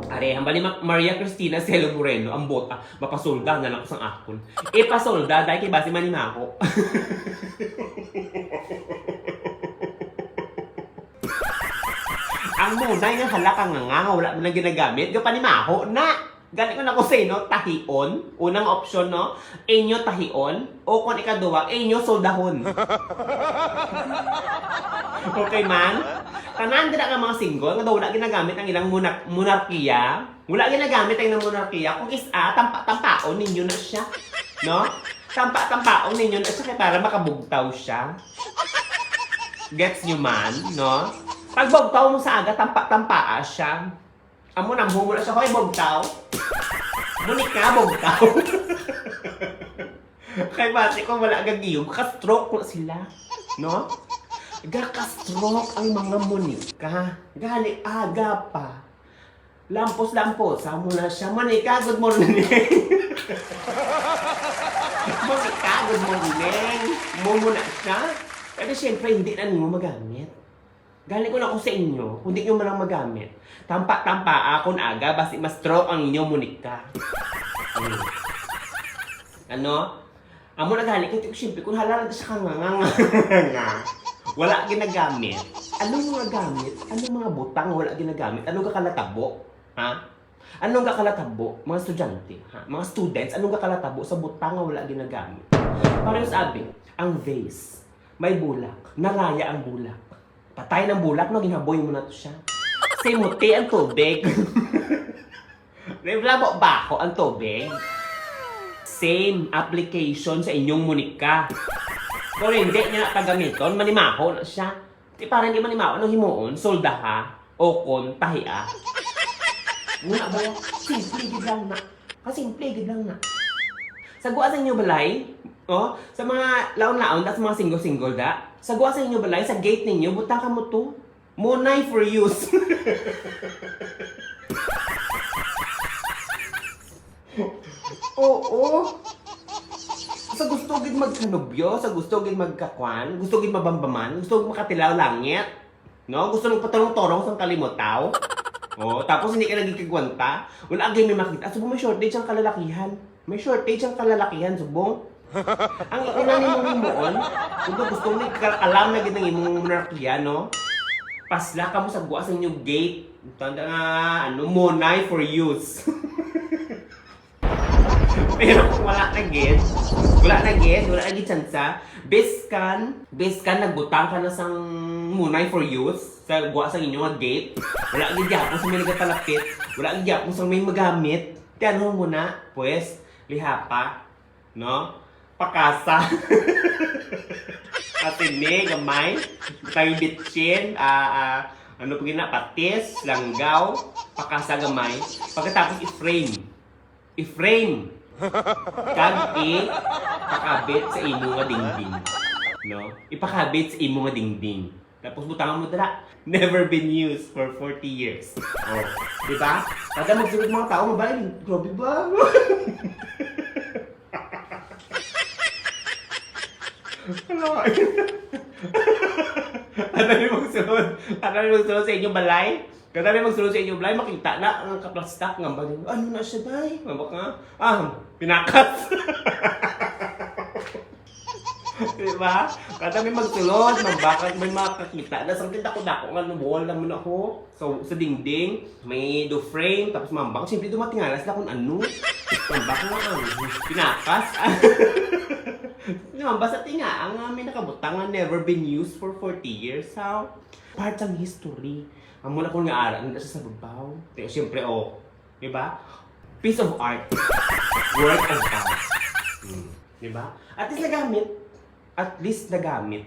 Are, hambali Maria Cristina Celo Moreno, ang bota, mapasolda na lang ko sa akon. Ipasolda, dahil kay base manimako. Ang munay nga halakang nga, wala mo nang ginagamit, panimaho na. Gani ko na ko sa inyo, tahion. Unang option, no? Inyo tahion. O kung ikaduwa, inyo soldahon. Okay man? Tanan din ang mga single, nga daw wala ginagamit ang ilang monarkiya. Wala ginagamit ang ilang monarkiya. Kung tampaon ninyo na siya. No? Tampaon ninyo na siya para makabugtaw siya. Gets nyo man, no? Pag bugtaw mo sa aga, tampaa siya. Amo na mo na siya, hoy bugtaw. Monica, bugtaw. Kay bati ko wala gagiyong, ka-stroke na sila. No? Gaka-stroke ang mga Monica. Gali aga pa. Lampos-lampos, amo na siya. Monica, good morning. Monica, good morning. Mo na siya. Pero siyempre, hindi na nyo magamit. Galing ko na ako sa inyo, kung di nyo malang magamit. Tampa ako na aga, basi mas stroke ang inyo, Monica. Ano? Amo na galing ko, siyempre, kung halala sa kanganganga. Wala ginagamit. Anong mga gamit? Anong mga butang wala ginagamit? Anong kakalatabo? Ha? Anong kakalatabo? Mga estudyante, ha? Mga students, anong kakalatabo sa butang wala ginagamit? Parang sabi, ang vase, may bulak, nalaya ang bulak. Patay ng bulak, no? Ginaboy mo na to siya. Simuti ang tubig. Reblabo bako ang tubig. Same application sa inyong Monica. Kung hindi niya nakagamiton, manimaho na siya. Di parang hindi manimaho, anong himuon? Soldaha, okon, tahia. Muna ba yan? Simple gid lang na. Kasimple gid lang na. Sagwa sa inyo balay, oh, sa mga laon-laon, sa mga single-single da, sagwa sa inyo balay, sa gate ninyo, butang ka mo to. Munay for use. Oo. Sa gusto gid magkanubyo, sa gusto gid magkakwan, gusto gid mabambaman, gusto gid makatilaw langit. No? Gusto nang patarong-torong sang kalimotaw. Oh, tapos hindi ka naging kagwanta. Wala agay may makita. Subong may shortage ang kalalakihan. May shortage ang kalalakihan, subong. Ang inani mong himuon, kung gusto mo alam na gid ng imong monarkiya, no? Pasla ka mo sa buwas ng inyong gate. Tanda nga, monay for use. Pero kung wala na gid, wala na tsansa, beskan, nagbutang ka na sang munay for use sa buwas ng inyong gate. Wala gid yapon sa may nagatalapit, wala gid yapon sa may magamit. Tiyan mo muna, pues, lihapa, no? Pakasa. Katini, gamay, tayo bitchin, ano po gina, patis, langgaw, pakasa gamay. Pagkatapos i-frame. Kag pakabit sa imo nga dingding. No? Ipakabit sa imo nga dingding. Tapos butangan mo dala, never been used for 40 years. Oh, di ba? Kada magsulod mga tao, mabalay, grabe ba? Ano yung magsunod sa inyong balay? Kada may magsunod sa inyong balay, makita na ang kaplastak ng balay. Ano na siya, day? Mabak nga? Pinakas. Diba? Kada may magsunod, mabakat, may makakita na. Samtin dako-dako nga, nabuhol naman ako. So, sa dingding, may do frame, tapos mambak. Siyempre, dumatingalas na kung ano. Mambak nga pinakas. Naman, basta tinga, ang may nakabutang nga never been used for 40 years. So, part ng history. Ang mula ko nga aral, nandun siya sa babaw. Pero siyempre, diba? Piece of art. Work of art. Diba? At least nagamit.